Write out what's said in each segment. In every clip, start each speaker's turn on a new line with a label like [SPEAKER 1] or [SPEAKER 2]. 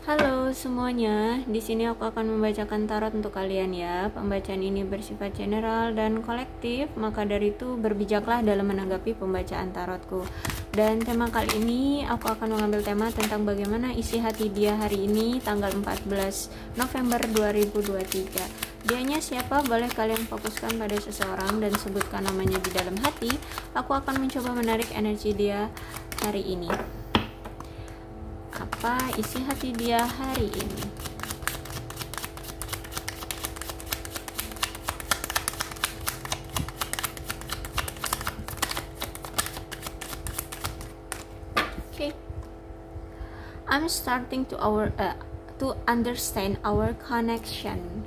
[SPEAKER 1] Halo semuanya, di sini aku akan membacakan tarot untuk kalian ya. Pembacaan ini bersifat general dan kolektif, maka dari itu berbijaklah dalam menanggapi pembacaan tarotku. Dan tema kali ini aku akan mengambil tema tentang bagaimana isi hati dia hari ini tanggal 14 November 2023. Dianya siapa? Boleh kalian fokuskan pada seseorang dan sebutkan namanya di dalam hati. Aku akan mencoba menarik energi dia hari ini. Apa isi hati dia hari ini? Okay, I'm starting to understand our connection.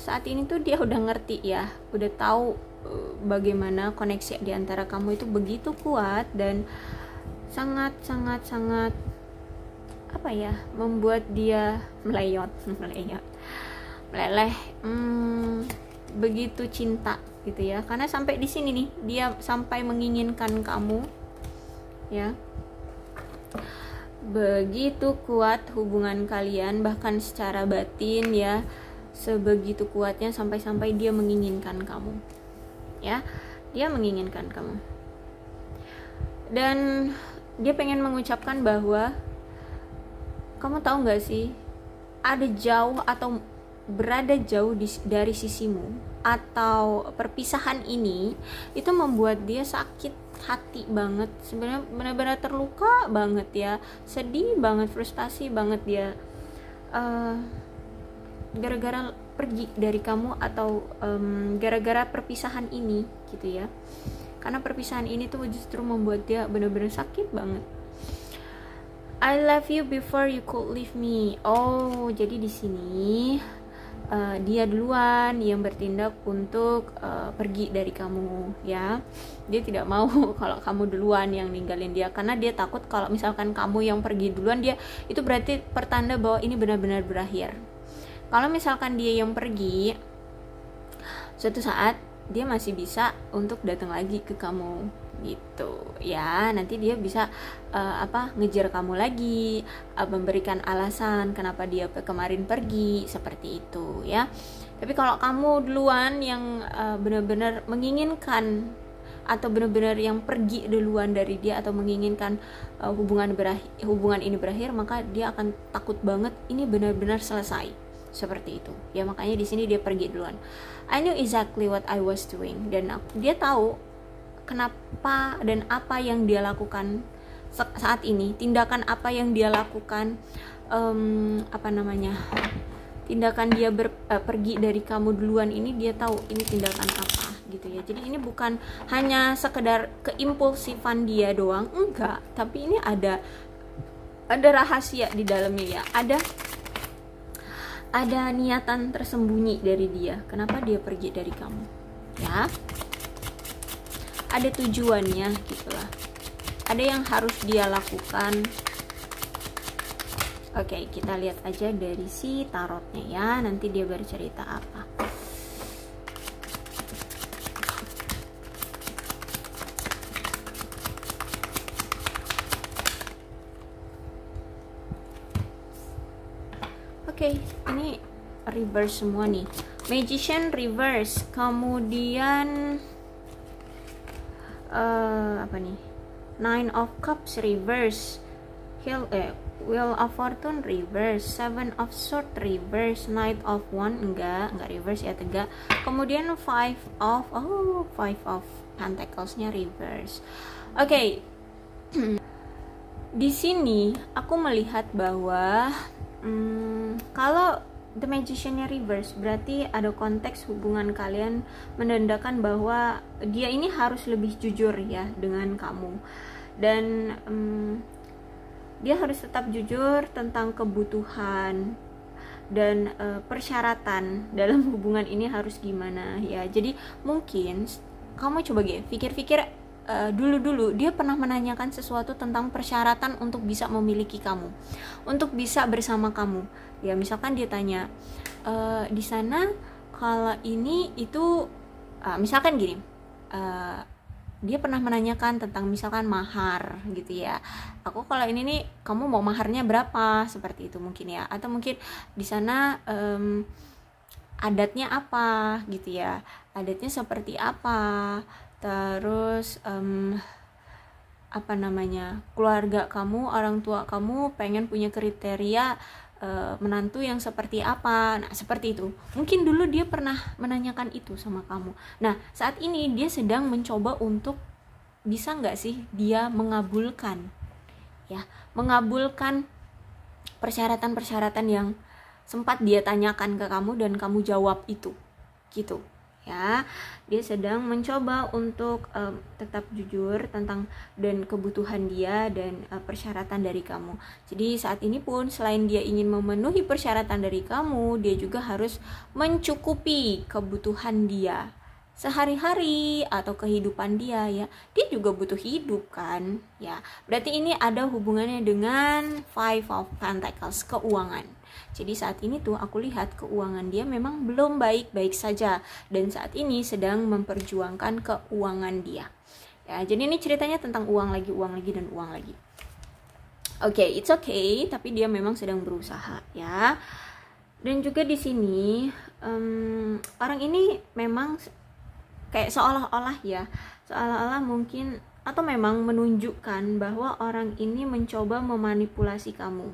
[SPEAKER 1] Saat ini tuh dia udah ngerti ya, udah tahu bagaimana koneksi di antara kamu itu begitu kuat dan sangat apa ya, membuat dia meleleh, begitu cinta gitu ya. Karena sampai di sini nih, dia sampai menginginkan kamu ya. Begitu kuat hubungan kalian, bahkan secara batin ya, sebegitu kuatnya sampai dia menginginkan kamu ya. Dia menginginkan kamu dan dia pengen mengucapkan bahwa kamu tahu nggak sih, ada jauh atau berada jauh dari sisimu, atau perpisahan ini itu membuat dia sakit hati banget, sebenarnya benar-benar terluka banget ya, sedih banget, frustasi banget dia gara-gara pergi dari kamu, atau gara-gara perpisahan ini gitu ya. Karena perpisahan ini tuh justru membuat dia benar-benar sakit banget. I love you before you could leave me. Oh, jadi di sini dia duluan yang bertindak untuk pergi dari kamu ya. Dia tidak mau kalau kamu duluan yang ninggalin dia, karena dia takut kalau misalkan kamu yang pergi duluan, dia itu berarti pertanda bahwa ini benar-benar berakhir. Kalau misalkan dia yang pergi, suatu saat dia masih bisa untuk datang lagi ke kamu gitu ya. Nanti dia bisa ngejar kamu lagi, memberikan alasan kenapa dia kemarin pergi, seperti itu ya. Tapi kalau kamu duluan yang benar-benar menginginkan, atau benar-benar yang pergi duluan dari dia, atau menginginkan hubungan ini berakhir, maka dia akan takut banget ini benar-benar selesai, seperti itu ya. Makanya di sini dia pergi duluan. I knew exactly what I was doing, dan dia tahu kenapa dan apa yang dia lakukan saat ini, tindakan apa yang dia lakukan, tindakan dia pergi dari kamu duluan ini, dia tahu ini tindakan apa gitu ya. Jadi ini bukan hanya sekedar keimpulsifan dia doang, enggak, tapi ini ada rahasia di dalamnya ya, ada niatan tersembunyi dari dia. Kenapa dia pergi dari kamu ya? Ada tujuannya gitulah, ada yang harus dia lakukan. Oke, kita lihat aja dari si tarotnya ya, nanti dia bercerita apa. Oke, ini reverse semua nih. Magician reverse, kemudian Nine of Cups reverse, Wheel of Fortune reverse, Seven of Swords reverse, Knight of Wands enggak reverse ya, tegak. Kemudian Five of Pentacles-nya reverse. Oke. Di sini aku melihat bahwa kalau The Magician-nya reverse, berarti ada konteks hubungan kalian menandakan bahwa dia ini harus lebih jujur ya dengan kamu, dan dia harus tetap jujur tentang kebutuhan dan persyaratan dalam hubungan ini harus gimana ya. Jadi mungkin kamu coba pikir-pikir dulu dia pernah menanyakan sesuatu tentang persyaratan untuk bisa memiliki kamu, untuk bisa bersama kamu ya. Misalkan dia tanya di sana kalau ini itu, misalkan gini, dia pernah menanyakan tentang misalkan mahar gitu ya. Aku kalau ini nih, kamu mau maharnya berapa, seperti itu mungkin ya. Atau mungkin di sana adatnya apa gitu ya, adatnya seperti apa, terus apa namanya, keluarga kamu, orang tua kamu pengen punya kriteria menantu yang seperti apa. Nah seperti itu, mungkin dulu dia pernah menanyakan itu sama kamu. Nah saat ini dia sedang mencoba untuk bisa nggak sih dia mengabulkan ya, mengabulkan persyaratan-persyaratan yang sempat dia tanyakan ke kamu dan kamu jawab itu gitu ya. Dia sedang mencoba untuk tetap jujur tentang dan kebutuhan dia dan persyaratan dari kamu. Jadi saat ini pun selain dia ingin memenuhi persyaratan dari kamu, dia juga harus mencukupi kebutuhan dia sehari-hari atau kehidupan dia ya. Dia juga butuh hidup kan ya. Berarti ini ada hubungannya dengan Five of Pentacles, keuangan. Jadi saat ini tuh aku lihat keuangan dia memang belum baik-baik saja, dan saat ini sedang memperjuangkan keuangan dia. Ya, jadi ini ceritanya tentang uang lagi dan uang lagi. Oke, it's okay, tapi dia memang sedang berusaha ya. Dan juga di sini orang ini memang kayak seolah-olah ya, seolah-olah mungkin atau memang menunjukkan bahwa orang ini mencoba memanipulasi kamu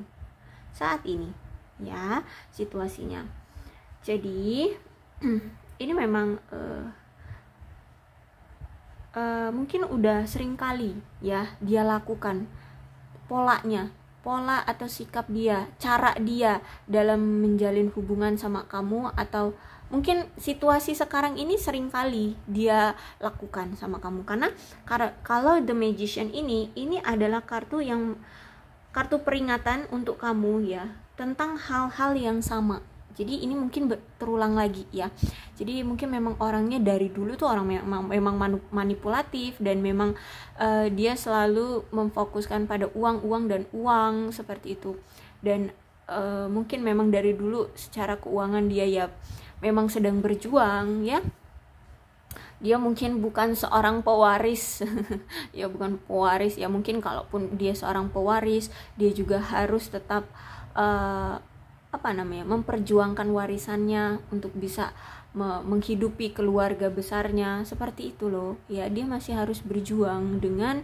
[SPEAKER 1] saat ini ya situasinya. Jadi ini memang mungkin udah sering kali ya dia lakukan pola atau sikap dia, cara dia dalam menjalin hubungan sama kamu, atau mungkin situasi sekarang ini sering kali dia lakukan sama kamu. Karena kalau The Magician ini adalah kartu peringatan untuk kamu ya, tentang hal-hal yang sama. Jadi ini mungkin terulang lagi ya. Jadi mungkin memang orangnya dari dulu tuh orang memang manipulatif, dan memang dia selalu memfokuskan pada uang dan uang seperti itu. Dan mungkin memang dari dulu secara keuangan dia ya memang sedang berjuang ya. Dia mungkin bukan seorang pewaris ya, bukan pewaris ya. Mungkin kalaupun dia seorang pewaris, dia juga harus tetap memperjuangkan warisannya untuk bisa menghidupi keluarga besarnya, seperti itu loh ya. Dia masih harus berjuang dengan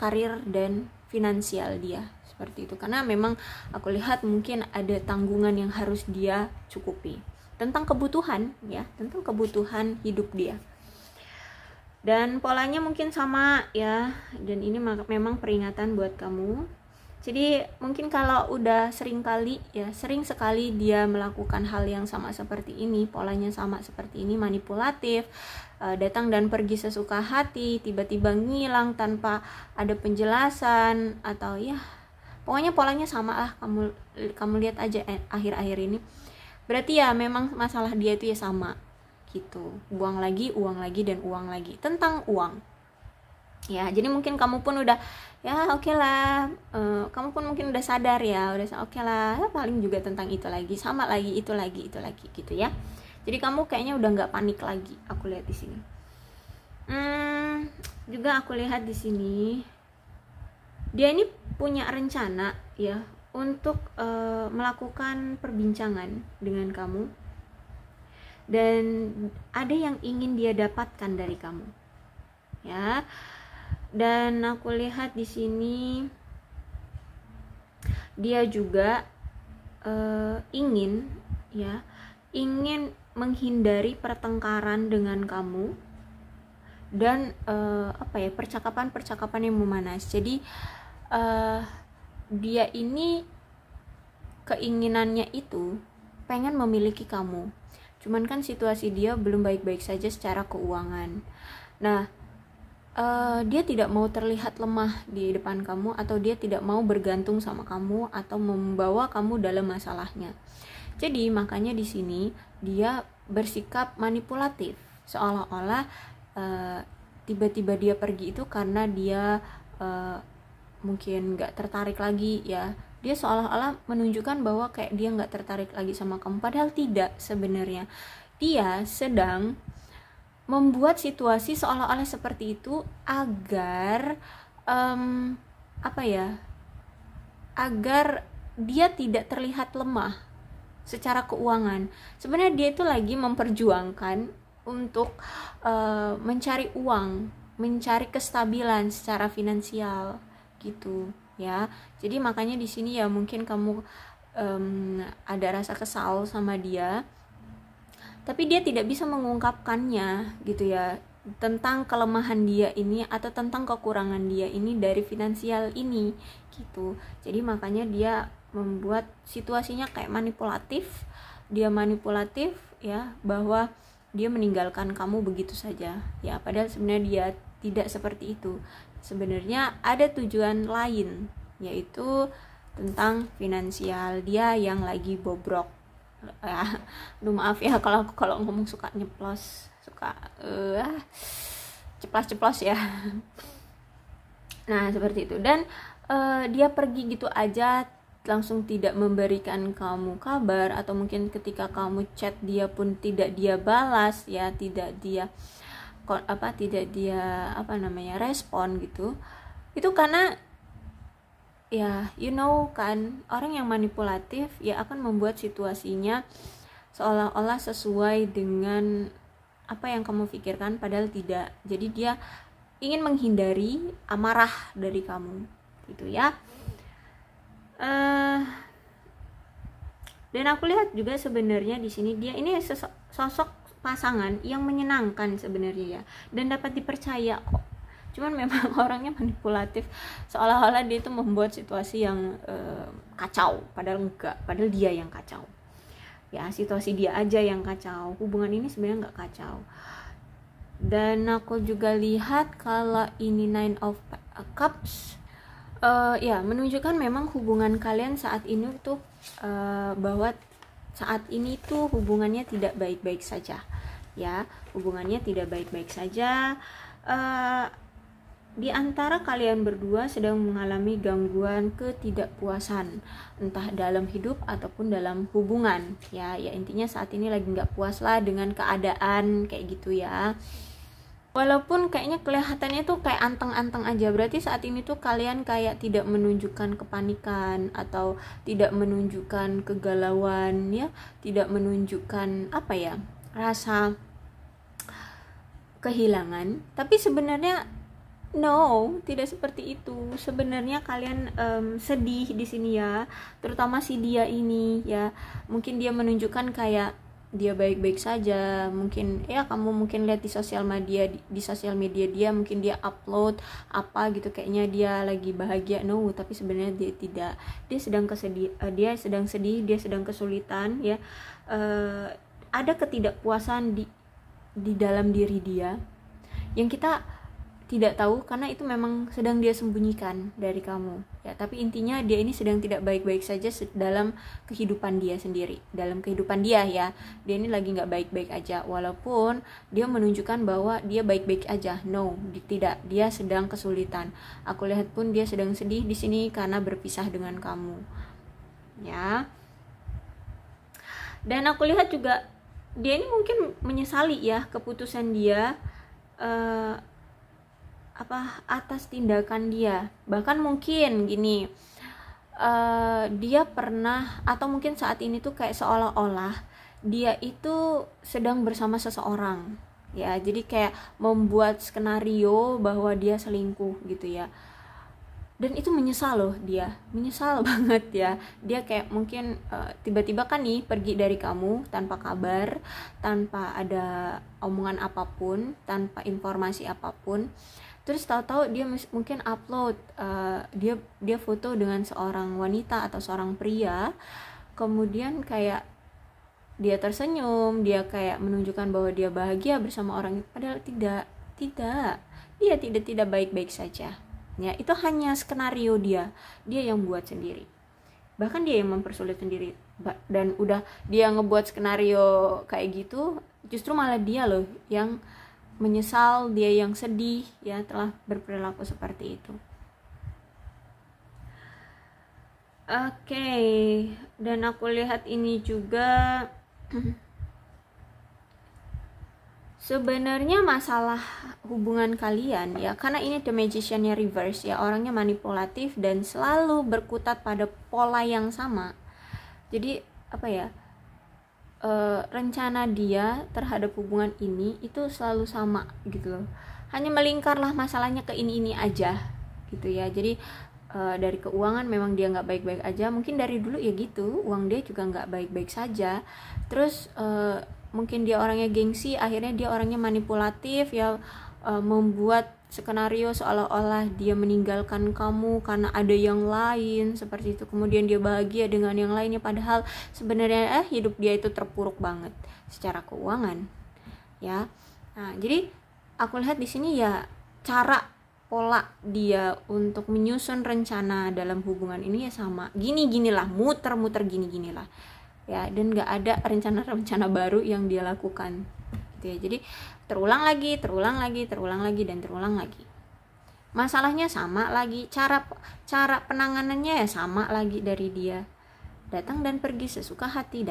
[SPEAKER 1] karir dan finansial dia, seperti itu. Karena memang aku lihat mungkin ada tanggungan yang harus dia cukupi tentang kebutuhan ya, tentang kebutuhan hidup dia. Dan polanya mungkin sama ya, dan ini memang peringatan buat kamu. Jadi mungkin kalau udah sering sekali dia melakukan hal yang sama seperti ini, polanya sama seperti ini, manipulatif, datang dan pergi sesuka hati, tiba-tiba ngilang tanpa ada penjelasan, atau ya pokoknya polanya sama lah. Kamu lihat aja akhir-akhir ini. Berarti ya memang masalah dia itu ya sama gitu, uang lagi dan uang lagi, tentang uang ya. Jadi mungkin kamu pun udah ya oke lah, kamu pun mungkin udah sadar ya, udah oke lah ya, paling juga tentang itu lagi, sama lagi, itu lagi gitu ya. Jadi kamu kayaknya udah nggak panik lagi, aku lihat di sini. Juga aku lihat di sini dia ini punya rencana ya untuk melakukan perbincangan dengan kamu, dan ada yang ingin dia dapatkan dari kamu ya. Dan aku lihat di sini dia juga ingin menghindari pertengkaran dengan kamu, dan percakapan yang memanas. Jadi dia ini keinginannya itu pengen memiliki kamu, cuman kan situasi dia belum baik-baik saja secara keuangan. Nah dia tidak mau terlihat lemah di depan kamu, atau dia tidak mau bergantung sama kamu atau membawa kamu dalam masalahnya. Jadi makanya di sini dia bersikap manipulatif, seolah-olah tiba-tiba dia pergi itu karena dia mungkin nggak tertarik lagi ya. Dia seolah-olah menunjukkan bahwa kayak dia nggak tertarik lagi sama kamu, padahal tidak. Sebenarnya dia sedang membuat situasi seolah-olah seperti itu agar agar dia tidak terlihat lemah secara keuangan. Sebenarnya dia itu lagi memperjuangkan untuk mencari uang, mencari kestabilan secara finansial gitu ya. Jadi makanya di sini ya mungkin kamu ada rasa kesal sama dia, tapi dia tidak bisa mengungkapkannya gitu ya, tentang kelemahan dia ini atau tentang kekurangan dia ini dari finansial ini gitu. Jadi makanya dia membuat situasinya kayak manipulatif. Dia manipulatif ya, bahwa dia meninggalkan kamu begitu saja ya, padahal sebenarnya dia tidak seperti itu. Sebenarnya ada tujuan lain, yaitu tentang finansial dia yang lagi bobrok ya. Aduh maaf ya kalau ngomong suka nyeplos, suka ceplas-ceplos ya. Nah seperti itu. Dan dia pergi gitu aja, langsung tidak memberikan kamu kabar, atau mungkin ketika kamu chat dia pun tidak dia balas ya, tidak dia respon gitu. Itu karena ya kan, orang yang manipulatif ya akan membuat situasinya seolah-olah sesuai dengan apa yang kamu pikirkan, padahal tidak. Jadi dia ingin menghindari amarah dari kamu gitu ya. Dan aku lihat juga sebenarnya di sini dia ini sosok pasangan yang menyenangkan sebenarnya ya, dan dapat dipercaya kok. Cuman memang orangnya manipulatif, seolah-olah dia itu membuat situasi yang kacau, padahal enggak, padahal dia yang kacau ya, situasi dia aja yang kacau, hubungan ini sebenarnya enggak kacau. Dan aku juga lihat kalau ini Nine of Cups ya menunjukkan memang hubungan kalian saat ini tuh bahwa saat ini tuh hubungannya tidak baik-baik saja ya, hubungannya tidak baik-baik saja. Di antara kalian berdua sedang mengalami gangguan ketidakpuasan, entah dalam hidup ataupun dalam hubungan ya. Ya intinya saat ini lagi nggak puas lah dengan keadaan kayak gitu ya. Walaupun kayaknya kelihatannya tuh kayak anteng-anteng aja, berarti saat ini tuh kalian kayak tidak menunjukkan kepanikan atau tidak menunjukkan kegalauan ya, tidak menunjukkan rasa kehilangan. Tapi sebenarnya no, tidak seperti itu. Sebenarnya kalian sedih di sini ya, terutama si dia ini ya. Mungkin dia menunjukkan kayak dia baik-baik saja, mungkin ya kamu mungkin lihat di sosial media dia, mungkin dia upload apa gitu kayaknya dia lagi bahagia. No, tapi sebenarnya dia tidak, dia sedang sedih, dia sedang kesulitan ya. Ada ketidakpuasan di dalam diri dia yang kita tidak tahu, karena itu memang sedang dia sembunyikan dari kamu ya. Tapi intinya dia ini sedang tidak baik-baik saja dalam kehidupan dia sendiri, dalam kehidupan dia ya. Dia ini lagi nggak baik-baik aja, walaupun dia menunjukkan bahwa dia baik-baik aja. No, tidak, dia sedang kesulitan. Aku lihat pun dia sedang sedih di sini karena berpisah dengan kamu ya. Dan aku lihat juga dia ini mungkin menyesali ya keputusan dia atas tindakan dia. Bahkan mungkin gini, dia pernah, atau mungkin saat ini tuh kayak seolah-olah dia itu sedang bersama seseorang ya, jadi kayak membuat skenario bahwa dia selingkuh gitu ya. Dan itu menyesal loh, dia menyesal banget ya. Dia kayak mungkin tiba-tiba kan nih pergi dari kamu tanpa kabar, tanpa ada omongan apapun, tanpa informasi apapun. Terus tahu-tahu dia mungkin upload dia foto dengan seorang wanita atau seorang pria, kemudian kayak dia tersenyum, dia kayak menunjukkan bahwa dia bahagia bersama orang itu, padahal tidak, dia tidak baik-baik saja ya. Itu hanya skenario dia yang buat sendiri, bahkan dia yang mempersulit sendiri. Dan udah dia ngebuat skenario kayak gitu, justru malah dia loh yang menyesal, dia yang sedih ya telah berperilaku seperti itu. Oke, dan aku lihat ini juga Sebenarnya masalah hubungan kalian ya, karena ini The Magician-nya reverse ya, orangnya manipulatif dan selalu berkutat pada pola yang sama. Jadi apa ya, rencana dia terhadap hubungan ini itu selalu sama gitu loh. Hanya melingkarlah masalahnya ke ini aja gitu ya. Jadi dari keuangan memang dia nggak baik-baik aja, mungkin dari dulu ya gitu, uang dia juga nggak baik-baik saja. Terus mungkin dia orangnya gengsi, akhirnya dia orangnya manipulatif ya, membuat skenario seolah-olah dia meninggalkan kamu karena ada yang lain seperti itu, kemudian dia bahagia dengan yang lainnya, padahal sebenarnya hidup dia itu terpuruk banget secara keuangan ya. Nah jadi aku lihat di sini ya, cara pola dia untuk menyusun rencana dalam hubungan ini ya sama ginilah, muter-muter ginilah ya, dan nggak ada rencana-rencana baru yang dia lakukan gitu ya. Jadi terulang lagi dan terulang lagi. Masalahnya sama lagi, cara penanganannya ya sama lagi dari dia. Datang dan pergi sesuka hati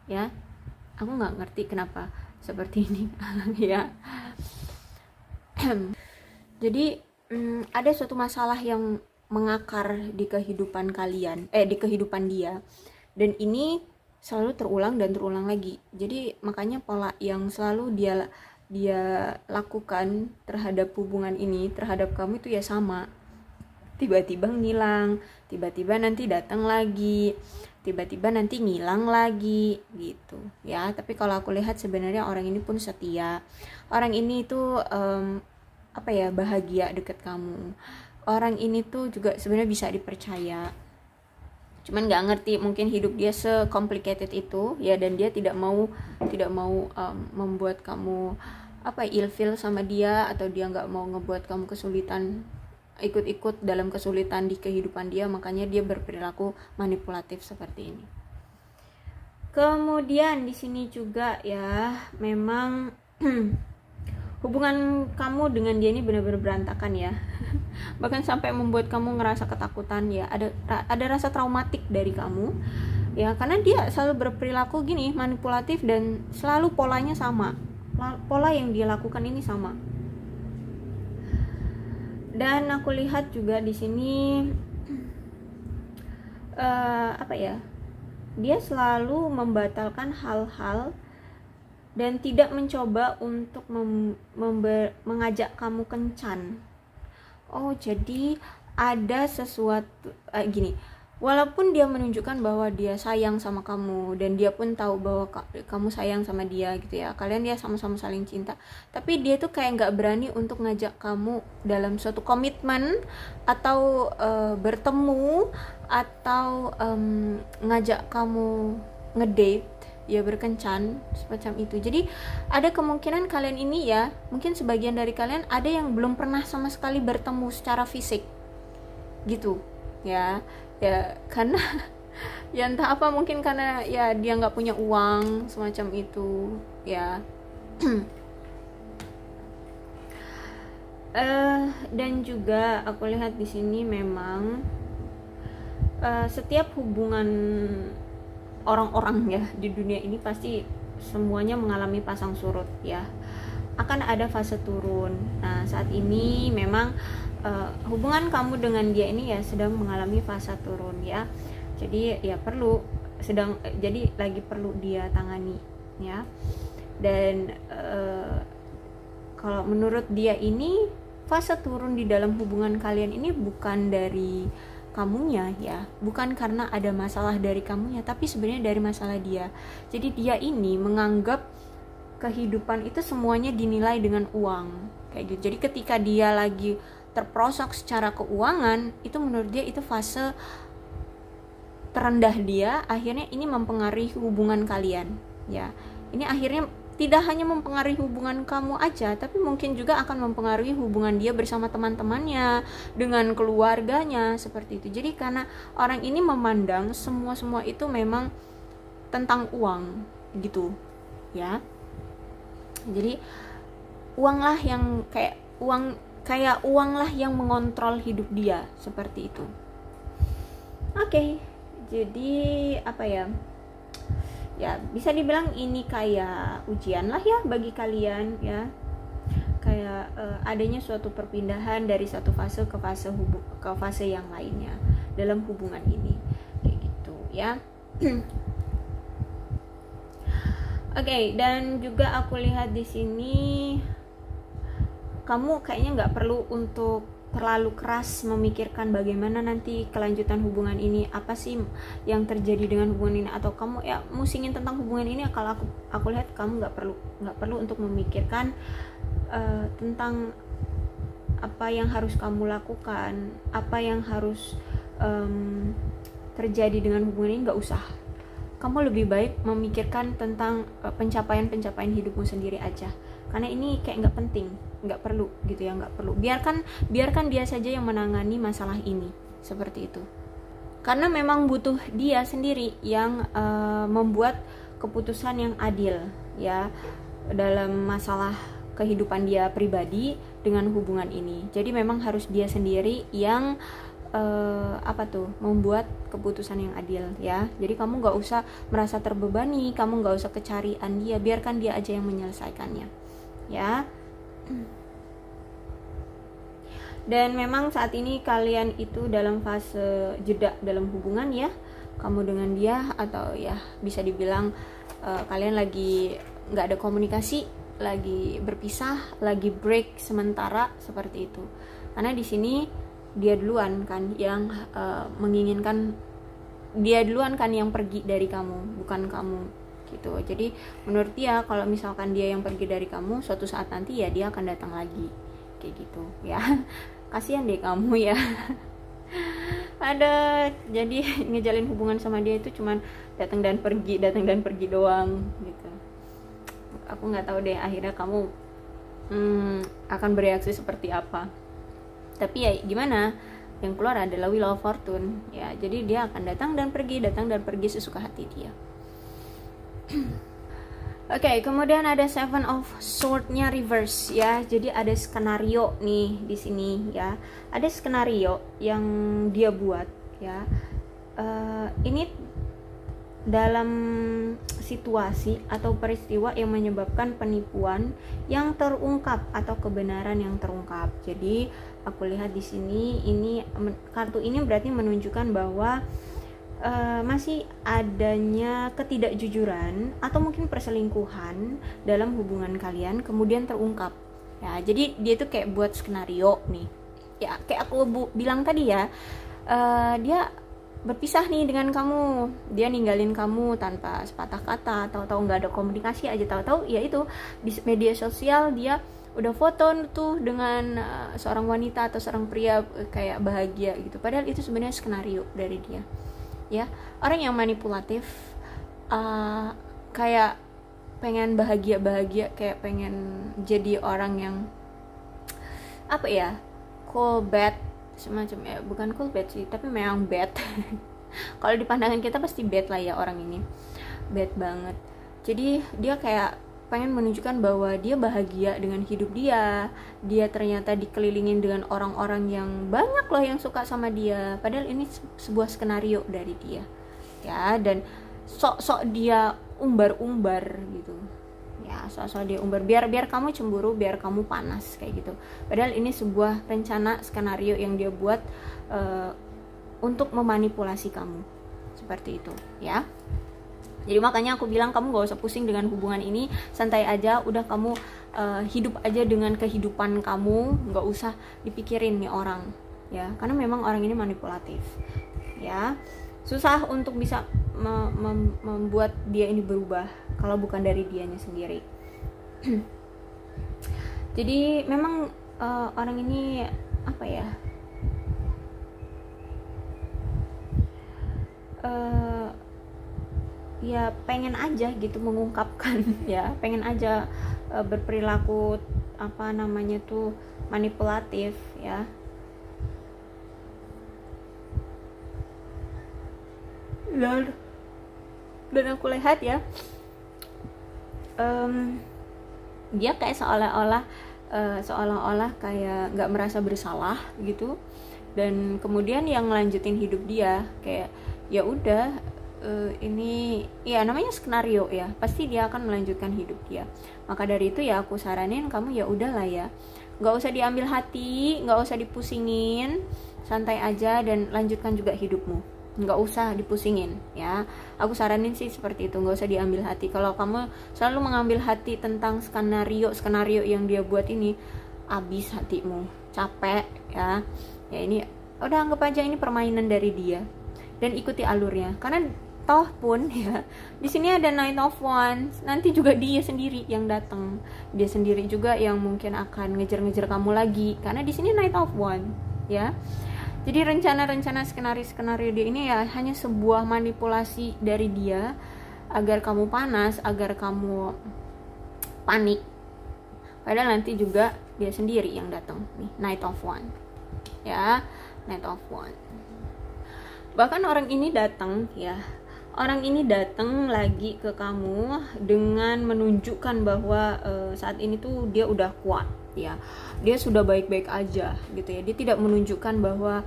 [SPEAKER 1] ya. Aku nggak ngerti kenapa seperti ini ya. Jadi ada suatu masalah yang mengakar di kehidupan kalian, di kehidupan dia, dan ini selalu terulang dan terulang lagi. Jadi makanya pola yang selalu dia lakukan terhadap hubungan ini, terhadap kamu itu ya sama. Tiba-tiba ngilang, tiba-tiba nanti datang lagi, tiba-tiba nanti ngilang lagi gitu ya. Tapi kalau aku lihat sebenarnya orang ini pun setia. Orang ini tuh bahagia deket kamu. Orang ini tuh juga sebenarnya bisa dipercaya. Cuman nggak ngerti mungkin hidup dia se-complicated itu ya, dan dia tidak mau membuat kamu ilfeel sama dia, atau dia nggak mau ngebuat kamu kesulitan, ikut-ikut dalam kesulitan di kehidupan dia, makanya dia berperilaku manipulatif seperti ini. Kemudian di sini juga ya, memang hubungan kamu dengan dia ini benar-benar berantakan ya. Bahkan sampai membuat kamu ngerasa ketakutan ya, ada rasa traumatik dari kamu ya, karena dia selalu berperilaku gini, manipulatif, dan selalu polanya sama. Pola yang dia lakukan ini sama. Dan aku lihat juga di sini dia selalu membatalkan hal-hal dan tidak mencoba untuk mengajak kamu kencan. Oh, jadi ada sesuatu gini. Walaupun dia menunjukkan bahwa dia sayang sama kamu, dan dia pun tahu bahwa kamu sayang sama dia gitu ya, kalian dia sama-sama saling cinta, tapi dia tuh kayak nggak berani untuk ngajak kamu dalam suatu komitmen, atau bertemu, atau ngajak kamu ngedate ya, berkencan semacam itu. Jadi ada kemungkinan kalian ini ya, mungkin sebagian dari kalian ada yang belum pernah sama sekali bertemu secara fisik gitu ya, karena ya entah apa, mungkin karena ya dia nggak punya uang semacam itu ya. Dan juga aku lihat di sini memang setiap hubungan orang-orang ya di dunia ini pasti semuanya mengalami pasang surut ya, akan ada fase turun. Nah saat ini memang hubungan kamu dengan dia ini ya sedang mengalami fase turun ya, jadi ya jadi lagi perlu dia tangani ya. Dan kalau menurut dia ini fase turun di dalam hubungan kalian ini bukan dari kamunya ya, bukan karena ada masalah dari kamunya, tapi sebenarnya dari masalah dia. Jadi dia ini menganggap kehidupan itu semuanya dinilai dengan uang kayak gitu. Jadi ketika dia lagi terperosok secara keuangan, itu menurut dia itu fase terendah dia. Akhirnya ini mempengaruhi hubungan kalian ya. Ini akhirnya tidak hanya mempengaruhi hubungan kamu aja, tapi mungkin juga akan mempengaruhi hubungan dia bersama teman-temannya, dengan keluarganya seperti itu. Jadi karena orang ini memandang semua itu memang tentang uang gitu ya. Jadi uanglah yang uanglah yang mengontrol hidup dia seperti itu. Oke, jadi Ya bisa dibilang ini kayak ujian lah ya bagi kalian ya, kayak adanya suatu perpindahan dari satu fase ke fase yang lainnya dalam hubungan ini, kayak gitu ya. Oke, dan juga aku lihat di sini kamu kayaknya nggak perlu untuk terlalu keras memikirkan bagaimana nanti kelanjutan hubungan ini, apa sih yang terjadi dengan hubungan ini, atau kamu ya musingin tentang hubungan ini. Kalau aku lihat kamu nggak perlu untuk memikirkan tentang apa yang harus kamu lakukan, apa yang harus terjadi dengan hubungan ini. Nggak usah. Kamu lebih baik memikirkan tentang pencapaian hidupmu sendiri aja, karena ini kayak nggak penting, nggak perlu gitu ya, nggak perlu. Biarkan dia saja yang menangani masalah ini, seperti itu. Karena memang butuh dia sendiri yang membuat keputusan yang adil ya dalam masalah kehidupan dia pribadi dengan hubungan ini. Jadi memang harus dia sendiri yang membuat keputusan yang adil ya. Jadi kamu nggak usah merasa terbebani, kamu nggak usah kecarian dia, biarkan dia aja yang menyelesaikannya ya. Dan memang saat ini kalian itu dalam fase jeda dalam hubungan ya, kamu dengan dia, atau ya bisa dibilang kalian lagi nggak ada komunikasi, lagi berpisah, lagi break sementara, seperti itu. Karena di sini dia duluan kan yang menginginkan, dia duluan kan yang pergi dari kamu, bukan kamu gitu. Jadi menurut dia kalau misalkan dia yang pergi dari kamu, suatu saat nanti ya dia akan datang lagi, kayak gitu ya. Kasihan deh kamu ya. Jadi ngejalin hubungan sama dia itu cuman datang dan pergi doang gitu. Aku nggak tahu deh akhirnya kamu akan bereaksi seperti apa. Tapi ya gimana, yang keluar adalah Wheel of Fortune ya. Jadi dia akan datang dan pergi sesuka hati dia. Oke, kemudian ada Seven of Sword-nya reverse ya. Jadi ada skenario nih di sini ya. Ada skenario yang dia buat ya. Ini dalam situasi atau peristiwa yang menyebabkan penipuan yang terungkap atau kebenaran yang terungkap. Jadi aku lihat di sini, kartu ini berarti menunjukkan bahwa masih adanya ketidakjujuran atau mungkin perselingkuhan dalam hubungan kalian kemudian terungkap ya. Jadi dia itu kayak buat skenario nih ya, kayak aku bilang tadi ya, dia berpisah nih dengan kamu, dia ninggalin kamu tanpa sepatah kata, tahu-tahu nggak ada komunikasi aja, tahu-tahu ya itu di media sosial dia udah foto tuh dengan seorang wanita atau seorang pria kayak bahagia gitu, padahal itu sebenarnya skenario dari dia ya. Orang yang manipulatif kayak pengen bahagia, kayak pengen jadi orang yang apa ya, cool bad semacam ya, bukan cool bad sih, tapi memang bad. Kalau di pandangan kita pasti bad lah ya, orang ini bad banget. Jadi dia kayak pengen menunjukkan bahwa dia bahagia dengan hidup dia ternyata dikelilingin dengan orang-orang yang banyak loh yang suka sama dia, padahal ini sebuah skenario dari dia ya. Dan sok-sok dia umbar-umbar gitu ya, sok-sok dia umbar biar kamu cemburu, biar kamu panas kayak gitu, padahal ini sebuah rencana skenario yang dia buat untuk memanipulasi kamu, seperti itu ya. Jadi makanya aku bilang kamu gak usah pusing dengan hubungan ini, santai aja, udah kamu hidup aja dengan kehidupan kamu, gak usah dipikirin nih orang ya, karena memang orang ini manipulatif ya. Susah untuk bisa membuat dia ini berubah kalau bukan dari dianya sendiri. Jadi memang orang ini apa ya, ya pengen aja gitu mengungkapkan ya, pengen aja berperilaku apa namanya tuh manipulatif ya. Dan aku lihat ya, dia kayak seolah-olah kayak nggak merasa bersalah gitu, dan kemudian yang ngelanjutin hidup dia kayak ya udah ini ya namanya skenario ya, pasti dia akan melanjutkan hidup dia. Maka dari itu ya aku saranin kamu ya udahlah ya, nggak usah diambil hati, nggak usah dipusingin, santai aja dan lanjutkan juga hidupmu, nggak usah dipusingin ya. Aku saranin sih seperti itu, nggak usah diambil hati. Kalau kamu selalu mengambil hati tentang skenario yang dia buat ini, abis hatimu, capek ya. Ya ini udah anggap aja ini permainan dari dia dan ikuti alurnya, karena toh pun ya di sini ada Knight of Wands, nanti juga dia sendiri yang datang, dia sendiri juga yang mungkin akan ngejar-ngejar kamu lagi, karena di sini Knight of Wands ya. Jadi rencana-rencana skenario dia ini ya hanya sebuah manipulasi dari dia agar kamu panas, agar kamu panik, padahal nanti juga dia sendiri yang datang nih, Knight of Wands ya, Knight of Wands. Bahkan orang ini datang ya, orang ini datang lagi ke kamu dengan menunjukkan bahwa saat ini tuh dia udah kuat ya, dia sudah baik-baik aja gitu ya. Dia tidak menunjukkan bahwa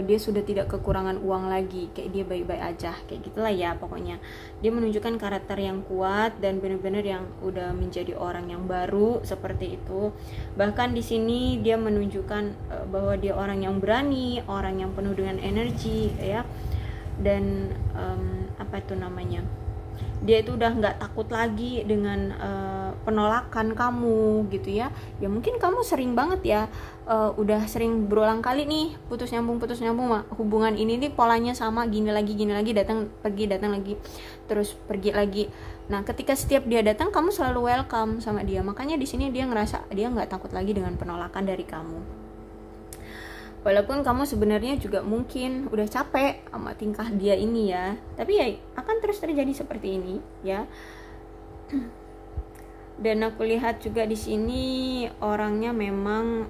[SPEAKER 1] dia sudah tidak kekurangan uang lagi, kayak dia baik-baik aja, kayak gitulah ya pokoknya. Dia menunjukkan karakter yang kuat dan benar-benar yang udah menjadi orang yang baru seperti itu. Bahkan di sini dia menunjukkan bahwa dia orang yang berani, orang yang penuh dengan energi ya. Dan apa itu namanya, dia itu udah nggak takut lagi dengan penolakan kamu gitu ya. Ya mungkin kamu sering banget ya, udah sering berulang kali nih putus nyambung hubungan ini nih polanya sama, gini lagi, datang lagi, terus pergi lagi. Nah ketika setiap dia datang kamu selalu welcome sama dia, makanya di sini dia ngerasa dia nggak takut lagi dengan penolakan dari kamu. Walaupun kamu sebenarnya juga mungkin udah capek sama tingkah dia ini ya, tapi ya akan terus terjadi seperti ini ya. Dan aku lihat juga di sini orangnya memang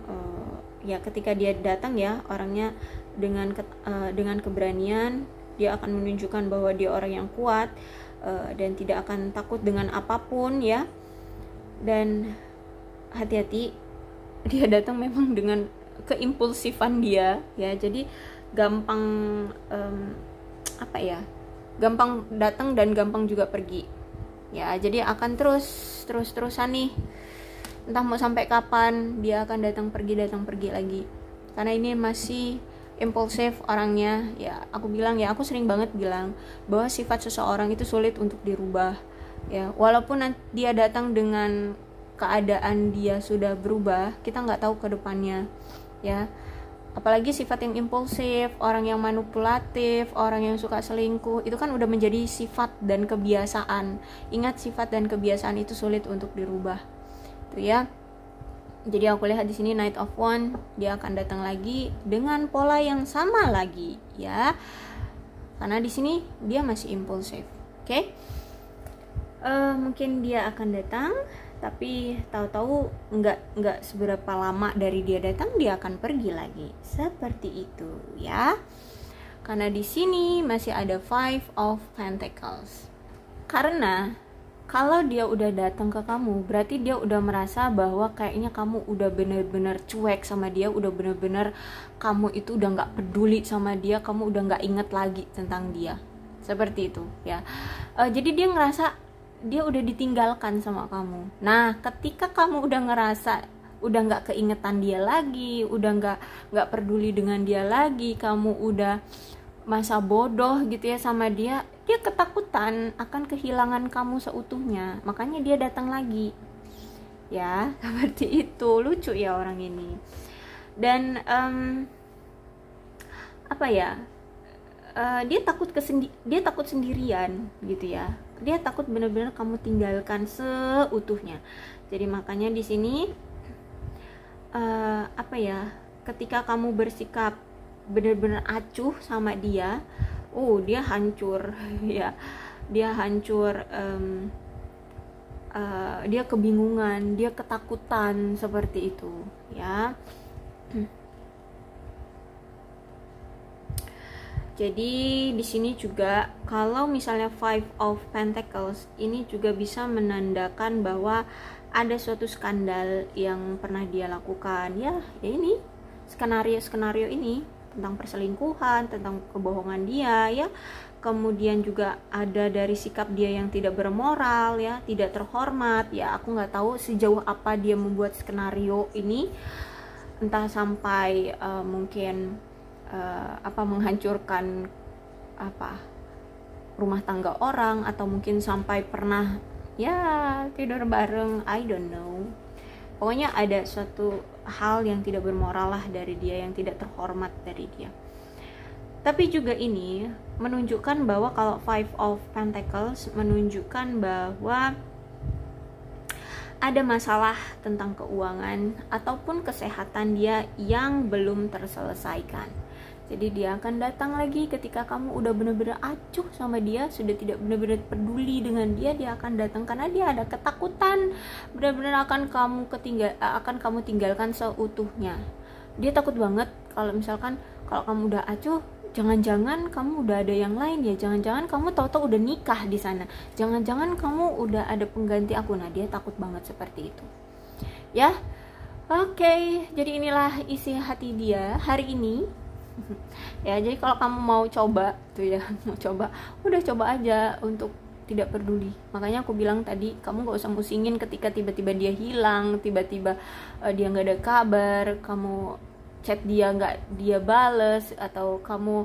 [SPEAKER 1] ya ketika dia datang ya, orangnya dengan keberanian, dia akan menunjukkan bahwa dia orang yang kuat dan tidak akan takut dengan apapun ya. Dan hati-hati, dia datang memang dengan keimpulsifan dia ya, jadi gampang gampang datang dan gampang juga pergi ya. Jadi akan terus-terusan nih, entah mau sampai kapan dia akan datang pergi lagi, karena ini masih impulsif orangnya ya. Aku sering banget bilang bahwa sifat seseorang itu sulit untuk dirubah ya. Walaupun dia datang dengan keadaan dia sudah berubah, kita nggak tahu ke depannya ya. Apalagi sifat yang impulsif, orang yang manipulatif, orang yang suka selingkuh, itu kan udah menjadi sifat dan kebiasaan. Ingat, sifat dan kebiasaan itu sulit untuk dirubah itu ya. Jadi aku lihat di sini Knight of Wands, dia akan datang lagi dengan pola yang sama lagi ya, karena di sini dia masih impulsif. Oke? Mungkin dia akan datang, tapi tahu-tahu nggak seberapa lama dari dia datang dia akan pergi lagi, seperti itu ya. Karena di sini masih ada Five of Pentacles. Karena kalau dia udah datang ke kamu, berarti dia udah merasa bahwa kayaknya kamu udah bener-bener cuek sama dia, udah bener-bener kamu itu udah nggak peduli sama dia, kamu udah nggak inget lagi tentang dia, seperti itu ya. Jadi dia ngerasa dia udah ditinggalkan sama kamu. Nah ketika kamu udah ngerasa udah nggak keingetan dia lagi, udah nggak peduli dengan dia lagi, kamu udah masa bodoh gitu ya sama dia, dia ketakutan akan kehilangan kamu seutuhnya, makanya dia datang lagi ya. Seperti itu, lucu ya orang ini. Dan dia takut sendirian gitu ya. Dia takut benar-benar kamu tinggalkan seutuhnya. Jadi makanya di sini ketika kamu bersikap benar-benar acuh sama dia, dia hancur ya. Dia hancur, dia kebingungan, dia ketakutan, seperti itu ya. Jadi di sini juga kalau misalnya Five of Pentacles ini juga bisa menandakan bahwa ada suatu skandal yang pernah dia lakukan ya. Ya ini skenario ini tentang perselingkuhan, tentang kebohongan dia ya. Kemudian juga ada dari sikap dia yang tidak bermoral ya, tidak terhormat ya. Aku nggak tahu sejauh apa dia membuat skenario ini, entah sampai mungkin menghancurkan rumah tangga orang, atau mungkin sampai pernah ya tidur bareng, I don't know. Pokoknya ada suatu hal yang tidak bermoral lah dari dia, yang tidak terhormat dari dia. Tapi juga ini menunjukkan bahwa kalau Five of Pentacles menunjukkan bahwa ada masalah tentang keuangan ataupun kesehatan dia yang belum terselesaikan. Jadi dia akan datang lagi ketika kamu udah benar-benar acuh sama dia, sudah tidak benar-benar peduli dengan dia, dia akan datang karena dia ada ketakutan benar-benar akan kamu tinggalkan seutuhnya. Dia takut banget kalau misalkan kalau kamu udah acuh, jangan-jangan kamu udah ada yang lain ya, jangan-jangan kamu tahu-tahu udah nikah di sana, jangan-jangan kamu udah ada pengganti aku. Nah, dia takut banget seperti itu. Ya. Oke, jadi inilah isi hati dia hari ini. Ya, jadi kalau kamu mau coba tuh ya, udah coba aja untuk tidak peduli. Makanya aku bilang tadi, kamu gak usah musingin ketika tiba-tiba dia hilang, tiba-tiba dia nggak ada kabar, kamu chat dia nggak dia bales, atau kamu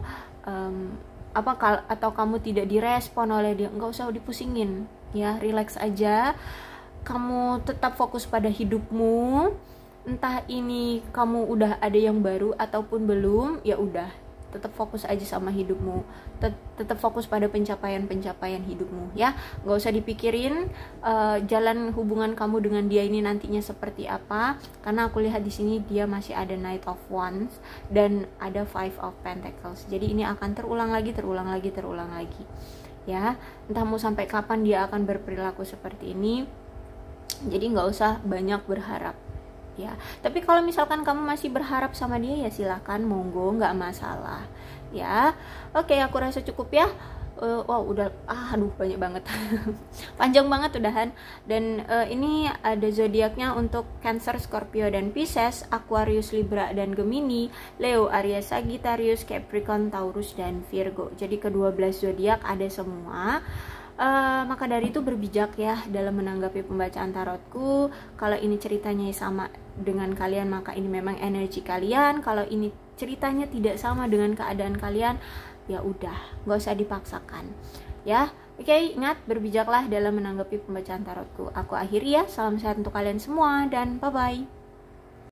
[SPEAKER 1] atau kamu tidak direspon oleh dia. Nggak usah dipusingin ya, relax aja. Kamu tetap fokus pada hidupmu. Entah ini kamu udah ada yang baru ataupun belum, ya udah, tetap fokus aja sama hidupmu, tetap fokus pada pencapaian hidupmu ya. Nggak usah dipikirin jalan hubungan kamu dengan dia ini nantinya seperti apa, karena aku lihat di sini dia masih ada Knight of Wands dan ada Five of Pentacles. Jadi ini akan terulang lagi ya. Entah mau sampai kapan dia akan berperilaku seperti ini. Jadi nggak usah banyak berharap ya. Tapi kalau misalkan kamu masih berharap sama dia, ya silahkan, monggo, nggak masalah ya. Oke, aku rasa cukup ya. Wow, udah banyak banget panjang banget udahan. Dan ini ada zodiaknya untuk Cancer, Scorpio dan Pisces, Aquarius, Libra dan Gemini, Leo, Aries, Sagittarius, Capricorn, Taurus dan Virgo. Jadi ke-12 zodiak ada semua. Maka dari itu berbijak ya dalam menanggapi pembacaan tarotku. Kalau ini ceritanya sama dengan kalian, maka ini memang energi kalian. Kalau ini ceritanya tidak sama dengan keadaan kalian, ya udah, nggak usah dipaksakan ya. Oke, ingat, berbijaklah dalam menanggapi pembacaan tarotku. Aku akhiri ya. Salam sehat untuk kalian semua dan bye bye.